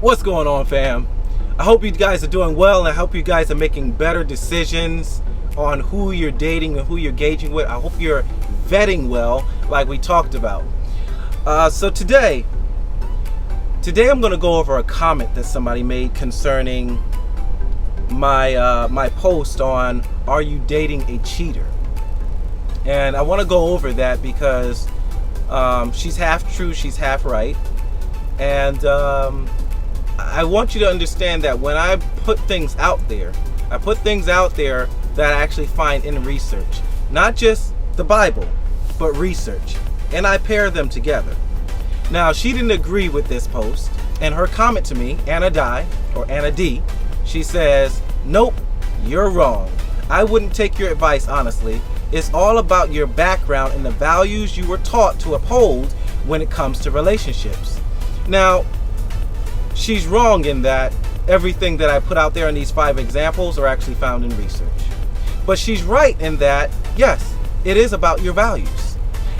What's going on, fam? I hope you guys are doing well, and I hope you guys are making better decisions on who you're dating and who you're engaging with. I hope you're vetting well, like we talked about. So today I'm going to go over a comment that somebody made concerning my post on "Are you dating a cheater?" And I want to go over that because she's half true, she's half right, and I want you to understand that when I put things out there, I put things out there that I actually find in research, not just the Bible, but research, and I pair them together. Now, she didn't agree with this post, and her comment to me, Anna D, she says, "Nope, you're wrong. I wouldn't take your advice honestly. It's all about your background and the values you were taught to uphold when it comes to relationships." Now, she's wrong in that everything that I put out there in these 5 examples are actually found in research. But she's right in that, yes, it is about your values.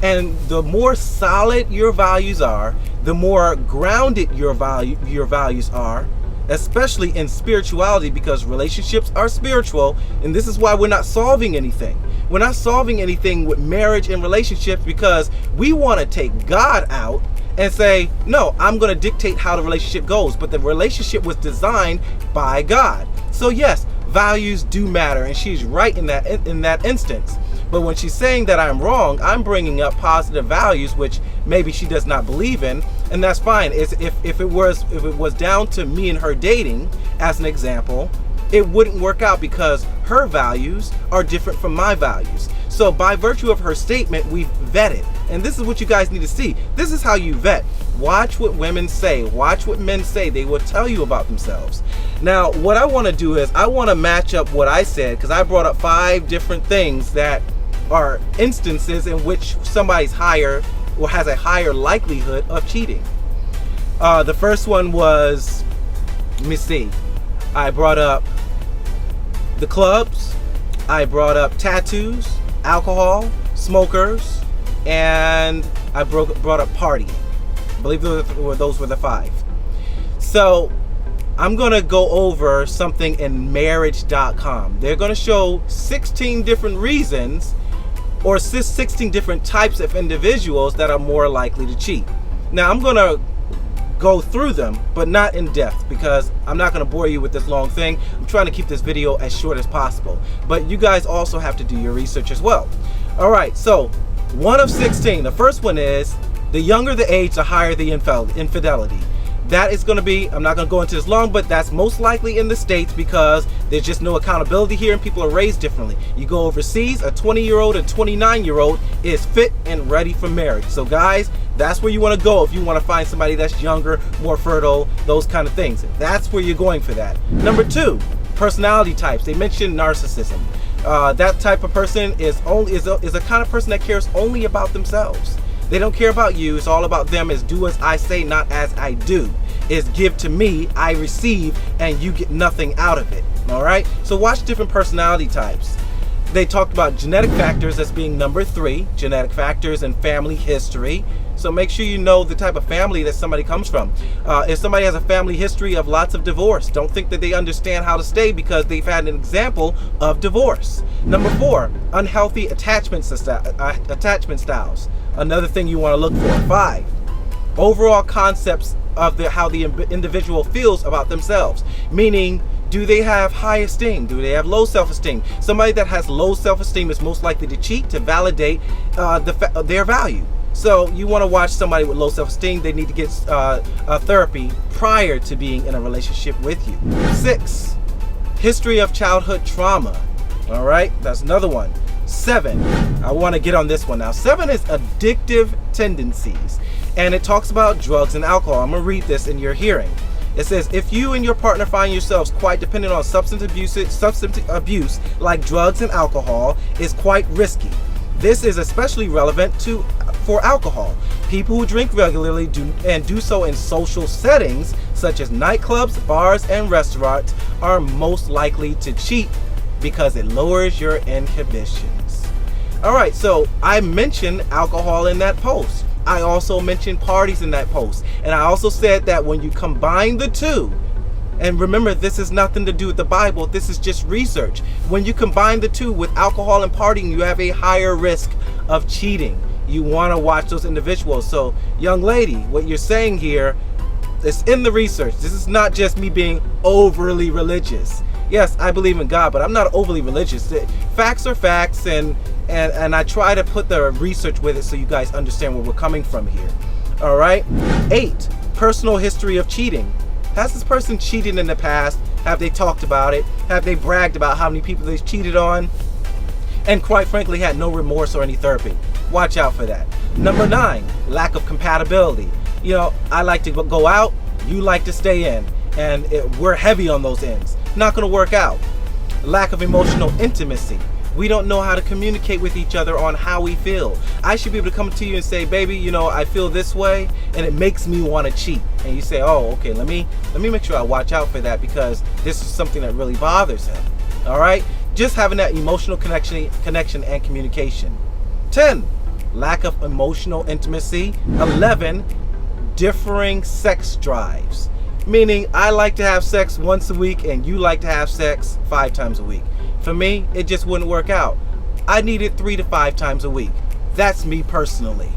And the more solid your values are, the more grounded your values are, especially in spirituality, because relationships are spiritual, and this is why we're not solving anything. We're not solving anything with marriage and relationships because we want to take God out and say, no, I'm going to dictate how the relationship goes. But the relationship was designed by God. So yes, values do matter, and she's right in that instance. But when she's saying that I'm wrong, I'm bringing up positive values, which maybe she does not believe in, and that's fine. If it was down to me and her dating, as an example, it wouldn't work out because her values are different from my values. So by virtue of her statement, we've vetted. And this is what you guys need to see. This is how you vet. Watch what women say. Watch what men say. They will tell you about themselves. Now, what I want to do is I want to match up what I said, because I brought up 5 different things that are instances in which somebody's higher or has a higher likelihood of cheating. The first one was, let me see, I brought up the clubs, I brought up tattoos, alcohol, smokers, and I brought up partying. I believe those were the 5. So I'm going to go over something in marriage.com. They're going to show 16 different reasons or 16 different types of individuals that are more likely to cheat. Now, I'm going to go through them, but not in depth, because I'm not going to bore you with this long thing. I'm trying to keep this video as short as possible, but you guys also have to do your research as well. All right, so 1 of 16. The first one is the younger the age, the higher the infidelity. That is going to be, I'm not going to go into this long, but that's most likely in the States because there's just no accountability here and people are raised differently. You go overseas, a 20-year-old, a 29-year-old is fit and ready for marriage. So guys, that's where you want to go if you want to find somebody that's younger, more fertile, those kind of things. That's where you're going for that. Number 2, personality types. They mentioned narcissism. That type of person is a kind of person that cares only about themselves. They don't care about you. It's all about them. It's do as I say, not as I do. It's give to me, I receive, and you get nothing out of it. All right? So watch different personality types. They talked about genetic factors as being number 3, genetic factors and family history. So make sure you know the type of family that somebody comes from. If somebody has a family history of lots of divorce, don't think that they understand how to stay because they've had an example of divorce. Number 4, unhealthy attachment styles. Another thing you want to look for. 5, overall concepts of how the individual feels about themselves. Meaning, do they have high esteem? Do they have low self-esteem? Somebody that has low self-esteem is most likely to cheat to validate their value. So you want to watch somebody with low self-esteem. They need to get therapy prior to being in a relationship with you. 6, history of childhood trauma. All right, that's another one. 7, I want to get on this one now. 7 is addictive tendencies, and it talks about drugs and alcohol. I'm going to read this in your hearing. It says, if you and your partner find yourselves quite dependent on substance abuse like drugs and alcohol is quite risky. This is especially relevant for alcohol. People who drink regularly do so in social settings such as nightclubs, bars, and restaurants are most likely to cheat because it lowers your inhibitions. All right, so I mentioned alcohol in that post. I also mentioned parties in that post. And I also said that when you combine the two, and remember, this is nothing to do with the Bible, this is just research. When you combine the two with alcohol and partying, you have a higher risk of cheating. You want to watch those individuals. So, young lady, what you're saying here is in the research. This is not just me being overly religious. Yes, I believe in God, but I'm not overly religious. The facts are facts, and I try to put the research with it so you guys understand where we're coming from here. All right? 8, personal history of cheating. Has this person cheated in the past? Have they talked about it? Have they bragged about how many people they've cheated on? And quite frankly, had no remorse or any therapy. Watch out for that. Number 9, lack of compatibility. You know, I like to go out, you like to stay in, and we're heavy on those ends. Not going to work out. Lack of emotional intimacy. We don't know how to communicate with each other on how we feel. I should be able to come to you and say, baby, you know, I feel this way and it makes me want to cheat. And you say, oh, okay, let me make sure I watch out for that because this is something that really bothers him. All right? Just having that emotional connection and communication. 10, lack of emotional intimacy. 11, differing sex drives. Meaning I like to have sex once a week and you like to have sex 5 times a week. For me, it just wouldn't work out. I need it 3 to 5 times a week. That's me personally.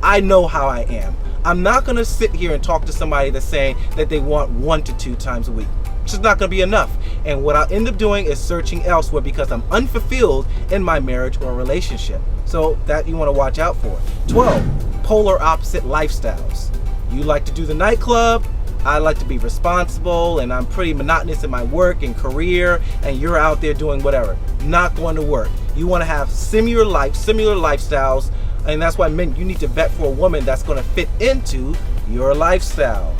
I know how I am. I'm not going to sit here and talk to somebody that's saying that they want 1 to 2 times a week. It's just not going to be enough. And what I'll end up doing is searching elsewhere because I'm unfulfilled in my marriage or relationship. So that you want to watch out for. 12, polar opposite lifestyles. You like to do the nightclub. I like to be responsible, and I'm pretty monotonous in my work and career, and you're out there doing whatever. Not going to work. You want to have similar lifestyles, and that's why men, you need to vet for a woman that's going to fit into your lifestyle.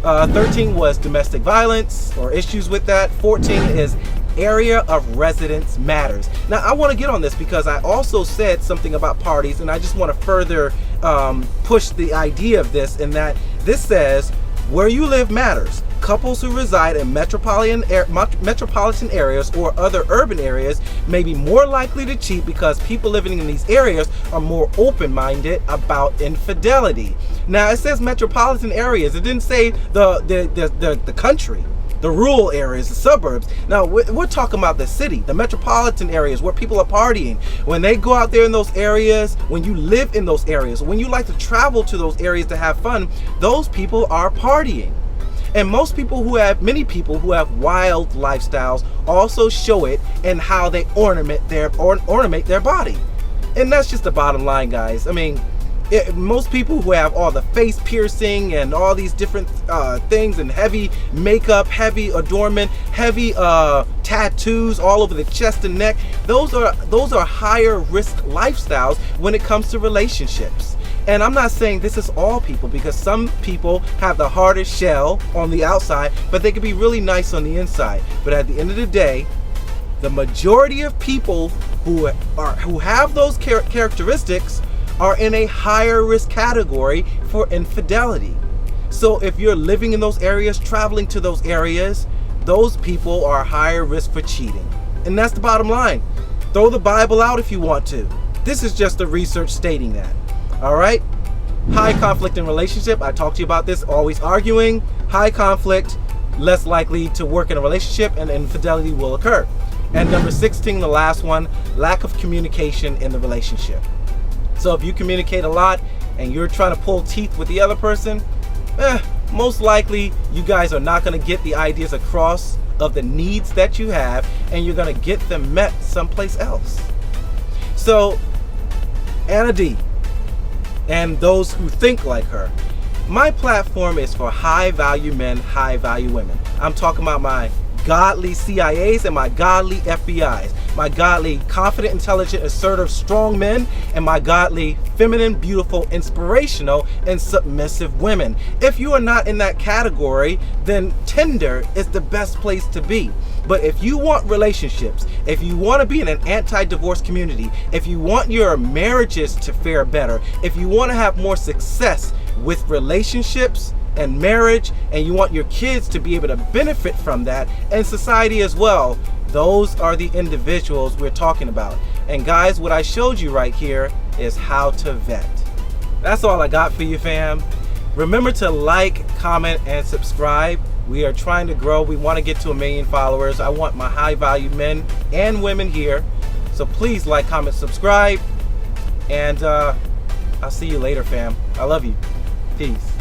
13 was domestic violence or issues with that. 14 is area of residence matters. Now, I want to get on this because I also said something about parties, and I just want to further push the idea of this, in that this says, where you live matters. Couples who reside in metropolitan areas or other urban areas may be more likely to cheat because people living in these areas are more open-minded about infidelity. Now, it says metropolitan areas. It didn't say the country, the rural areas, the suburbs. Now, we're talking about the city, the metropolitan areas where people are partying. When they go out there in those areas, when you live in those areas, when you like to travel to those areas to have fun, those people are partying. And many people who have wild lifestyles also show it in how they ornament their body. And that's just the bottom line, guys. I mean, most people who have all the face piercing and all these different things and heavy makeup, heavy adornment, heavy tattoos all over the chest and neck, those are higher risk lifestyles when it comes to relationships. And I'm not saying this is all people, because some people have the hardest shell on the outside, but they can be really nice on the inside. But at the end of the day, the majority of people who have those characteristics are in a higher risk category for infidelity. So if you're living in those areas, traveling to those areas, those people are higher risk for cheating. And that's the bottom line. Throw the Bible out if you want to. This is just the research stating that. All right? High conflict in relationship. I talked to you about this, always arguing. High conflict, less likely to work in a relationship, and infidelity will occur. And number 16, the last one, lack of communication in the relationship. So if you communicate a lot and you're trying to pull teeth with the other person, most likely you guys are not going to get the ideas across of the needs that you have, and you're going to get them met someplace else. So, Anna D, and those who think like her, my platform is for high value men, high value women. I'm talking about my godly CIAs and my godly FBIs, my godly, confident, intelligent, assertive, strong men, and my godly, feminine, beautiful, inspirational, and submissive women. If you are not in that category, then Tinder is the best place to be. But if you want relationships, if you want to be in an anti-divorce community, if you want your marriages to fare better, if you want to have more success with relationships and marriage, and you want your kids to be able to benefit from that, and society as well, those are the individuals we're talking about. And guys, what I showed you right here is how to vet. That's all I got for you, fam. Remember to like, comment, and subscribe. We are trying to grow. We want to get to 1 million followers. I want my high value men and women here. So please like, comment, subscribe. And I'll see you later, fam. I love you. Peace.